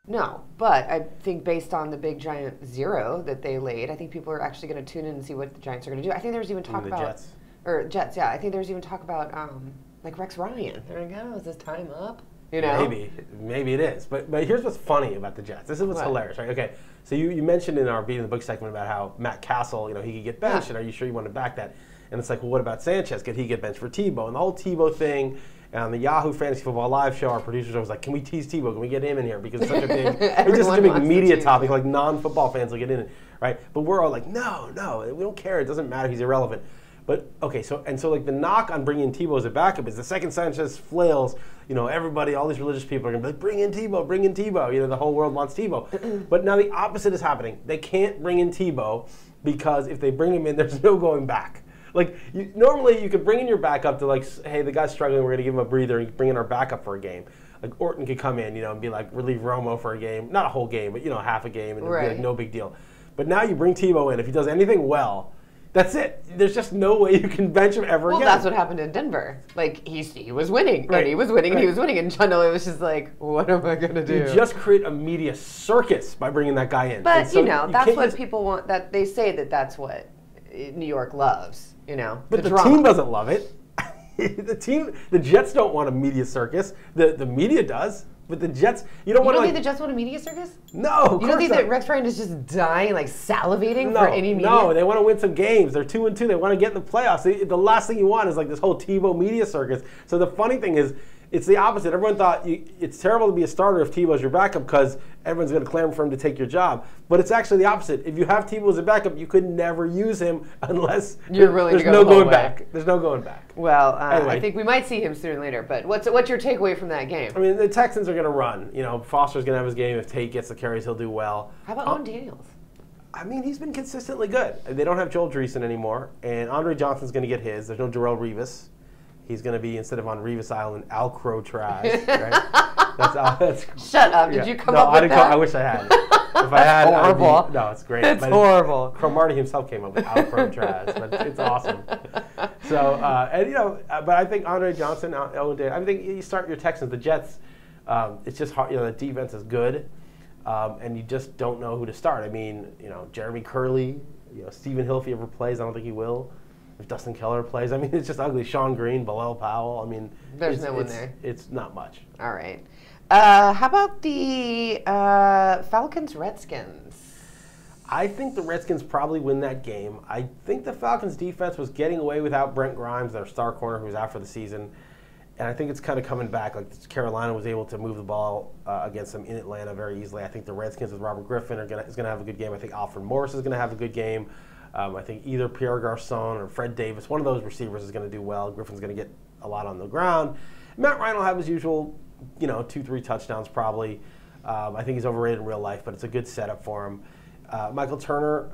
No, but I think based on the big giant zero that they laid, I think people are actually going to tune in and see what the Giants are going to do. I think there's even talk about Jets. Or Jets, yeah. I think there's even talk about like Rex Ryan. They're like, oh, is this time up? You know, maybe it is. But here's what's funny about the Jets. This is what's hilarious, right? Okay, so you mentioned in our Beating the Book segment about how Matt Castle, he could get benched, and are you sure you want to back that? And it's like, well, what about Sanchez? Could he get benched for Tebow? And the whole Tebow thing. And on the Yahoo Fantasy Football Live show, our producer was like, can we tease Tebow? Can we get him in here? Because it's such a big, it's just such a big media topic, like non-football fans will get in it, right? But we're all like, no, we don't care. It doesn't matter. He's irrelevant. But, okay, so like the knock on bringing Tebow as a backup is the second Sanchez flails, everybody, all these religious people are going to be like, bring in Tebow. The whole world wants Tebow. But now the opposite is happening. They can't bring in Tebow because if they bring him in, there's no going back. Like, normally you could bring in your backup to like, hey, the guy's struggling, we're going to give him a breather and bring in our backup for a game. Like Orton could come in, and be like, relieve Romo for a game. Not a whole game, but, half a game, and it'd be like no big deal. But now you bring Tebow in. If he does anything well, that's it. There's just no way you can bench him ever again. Well, that's what happened in Denver. Like, he was winning, right. And he was winning, and he was winning. And John Elway was just like, what am I going to do? You just create a media circus by bringing that guy in. But, so that's what people want. That they say that's what New York loves. But the team doesn't love it. The Jets don't want a media circus. The media does, but the Jets, you don't think the Jets want a media circus? No, you don't think that Rex Ryan is just dying, like salivating for any media? No, they want to win some games. They're 2-2. They want to get in the playoffs. The last thing you want is like this whole Tebow media circus. So the funny thing is, it's the opposite. Everyone thought it's terrible to be a starter if Tebow's your backup because everyone's going to clamor for him to take your job. But it's actually the opposite. If you have Tebow as a backup, you could never use him unless you're willing there's to go no the whole going way. back. There's no going back. Well, anyway. I think we might see him sooner or later. But what's your takeaway from that game? I mean, the Texans are going to run. Foster's going to have his game. If Tate gets the carries, he'll do well. How about Owen Daniels? I mean, he's been consistently good. They don't have Joel Dreesen anymore, and Andre Johnson's going to get his. There's no Darrelle Revis. He's going to be, instead of on Revis Island, Alcatraz, right? That's Shut up. Did you come up with that? I wish I had. If I had, horrible. No, it's great. It's horrible. Cromartie himself came up with Alcatraz, but it's awesome. So, but I think Andre Johnson, I think you start your Texans, the Jets, it's just hard. The defense is good, and you just don't know who to start. I mean, Jeremy Curley, Stephen Hill, if he ever plays, I don't think he will. If Dustin Keller plays, I mean, it's just ugly. Sean Green, Bilal Powell, I mean. There's no one there. It's not much. All right. How about the Falcons Redskins? I think the Redskins probably win that game. I think the Falcons defense was getting away without Brent Grimes, their star corner who was out for the season. And I think it's kind of coming back. Like Carolina was able to move the ball against them in Atlanta very easily. I think the Redskins with Robert Griffin is going to have a good game. I think Alfred Morris is going to have a good game. I think either Pierre Garçon or Fred Davis, one of those receivers is going to do well. Griffin's going to get a lot on the ground. Matt Ryan will have his usual, 2-3 touchdowns probably. I think he's overrated in real life, but it's a good setup for him. Michael Turner,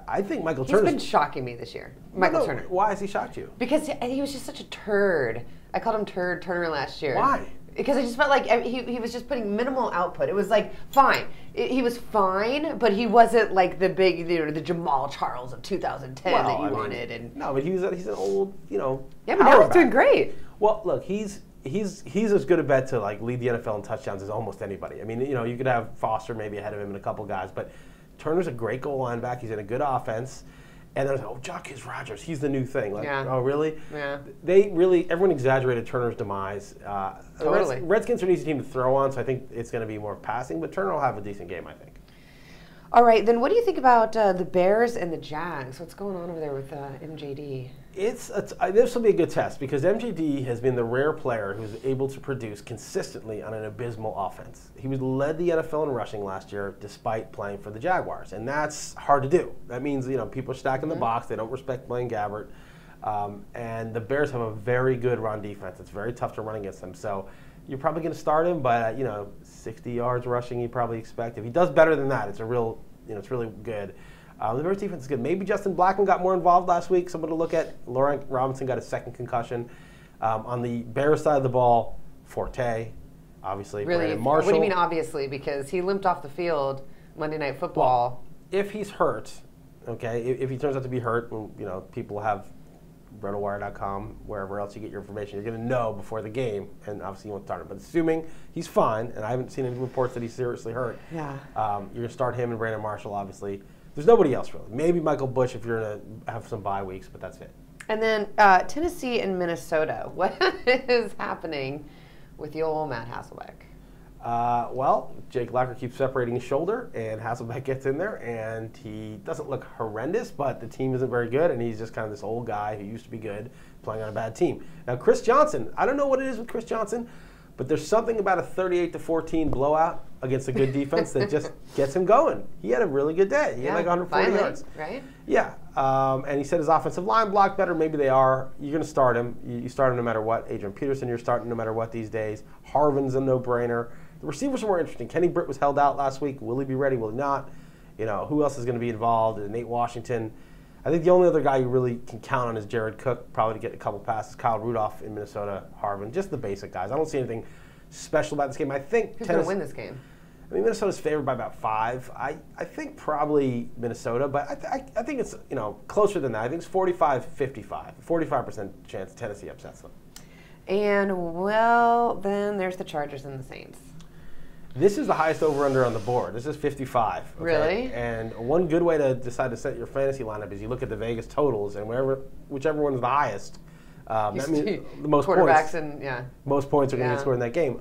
I think Michael Turner. He's been shocking me this year. Michael Turner. Why has he shocked you? Because he was just such a turd. I called him Turd Turner last year. Why? Because I just felt like he was just putting minimal output. It was like fine. He was fine, but he wasn't like the big, the Jamal Charles of 2010 that you wanted. And no, but he's an old, Yeah, but now he's doing great. Well, look, he's as good a bet to like lead the NFL in touchdowns as almost anybody. I mean, you could have Foster maybe ahead of him and a couple guys, but Turner's a great goal line back. He's in a good offense. And there's, Jacquizz Rodgers, he's the new thing. Like, yeah. Oh, really? Yeah. Everyone exaggerated Turner's demise. Totally. Redskins are an easy team to throw on, so I think it's going to be more passing, but Turner will have a decent game, I think. All right, then what do you think about the Bears and the Jags? What's going on over there with MJD? This will be a good test because MJD has been the rare player who's able to produce consistently on an abysmal offense. He led the NFL in rushing last year despite playing for the Jaguars, and that's hard to do. That means people are stacking the box. They don't respect Blaine Gabbert, and the Bears have a very good run defense. It's very tough to run against them. So you're probably going to start him, but 60 yards rushing you probably expect. If he does better than that, it's really good. The Bears defense is good. Maybe Justin Blackmon got more involved last week. Someone to look at. Laurent Robinson got a second concussion. On the Bears side of the ball, Forte, obviously. Really? Brandon Marshall. What do you mean obviously? Because he limped off the field Monday Night Football. Well, if he's hurt, okay, if he turns out to be hurt, people have RotoWire.com, wherever else you get your information. You're going to know before the game, and obviously you won't start him. But assuming he's fine, and I haven't seen any reports that he's seriously hurt, yeah, you're going to start him and Brandon Marshall, obviously. There's nobody else, really. Maybe Michael Bush if you're going to have some bye weeks, but that's it. And then Tennessee and Minnesota. What is happening with the old Matt Hasselbeck? Well, Jake Locker keeps separating his shoulder, and Hasselbeck gets in there, and he doesn't look horrendous, but the team isn't very good, and he's just kind of this old guy who used to be good playing on a bad team. Now, Chris Johnson, I don't know what it is with Chris Johnson, but there's something about a 38-14 blowout against a good defense that just gets him going. He had a really good day. He had like 140 yards. Right? Yeah. And he said his offensive line blocked better. Maybe they are. You're going to start him. You start him no matter what. Adrian Peterson, you're starting no matter what these days. Harvin's a no-brainer. The receivers are more interesting. Kenny Britt was held out last week. Will he be ready? Will he not? You know, who else is going to be involved? Nate Washington. I think the only other guy you really can count on is Jared Cook, probably to get a couple passes. Kyle Rudolph in Minnesota, Harvin. Just the basic guys. I don't see anything special about this game. I think who's going to win this game? I mean, Minnesota's favored by about 5. I think probably Minnesota, but I think it's, you know, closer than that. I think it's 45-55. 45% chance Tennessee upsets them. And, well, then there's the Chargers and the Saints. This is the highest over-under on the board. This is 55. Okay? Really? And one good way to decide to set your fantasy lineup is you look at the Vegas totals, and whichever one's the highest, that means the most quarterbacks points. And yeah, most points are going to get scored in that game.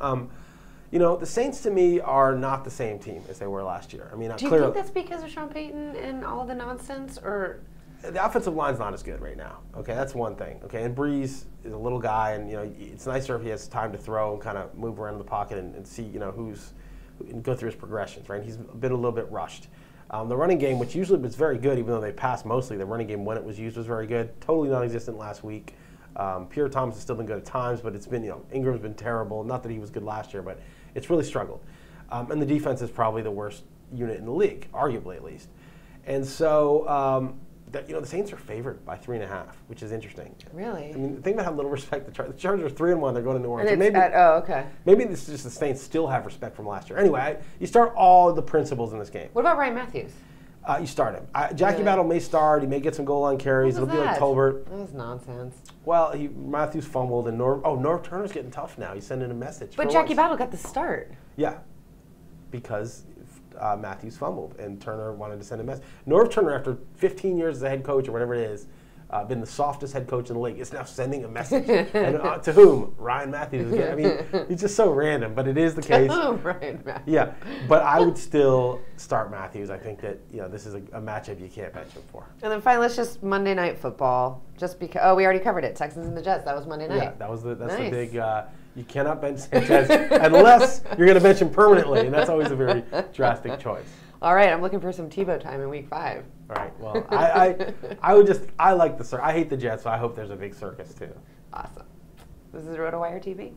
You know, the Saints to me are not the same team as they were last year. I mean, do you think that's because of Sean Payton and all the nonsense, or? The offensive line's not as good right now. Okay, that's one thing. Okay, and Breeze is a little guy, and you know it's nicer if he has time to throw and kind of move around in the pocket and see and go through his progressions. Right, he's been a little bit rushed. The running game, which usually was very good, even though they passed mostly, the running game when it was used was very good. Totally non-existent last week. Pierre Thomas has still been good at times, but it's been Ingram's been terrible. Not that he was good last year, but it's really struggled. And the defense is probably the worst unit in the league, arguably at least. And so. The Saints are favored by 3.5, which is interesting. Really? I mean, think about how little respect the Chargers are 3-1. They're going to New Orleans. And okay. Maybe this is just the Saints still have respect from last year. Anyway, you start all the principles in this game. What about Ryan Matthews? You start him. Jackie Battle may start. He may get some goal line carries. It'll be like Tolbert. That was nonsense. Well, Matthews fumbled, and Norv Turner's getting tough now. He's sending a message. But Jackie Battle got the start. Yeah, because Matthews fumbled, and Turner wanted to send a message. Norv Turner, after 15 years as a head coach or whatever it is, been the softest head coach in the league, is now sending a message. And to whom? Ryan Matthews. Again. I mean, it's just so random, but it is the case. Ryan Matthews. Yeah, but I would still start Matthews. I think that this is a matchup you can't bench him for. And then finally, let's just Monday Night Football. Just because, we already covered it. Texans and the Jets. That was Monday night. Yeah, that's the big. You cannot bench Sanchez unless you're going to bench him permanently, and that's always a very drastic choice. All right, I'm looking for some Tebow time in Week 5. All right, well, I like the circus. I hate the Jets, so I hope there's a big circus too. Awesome. This is RotoWire TV.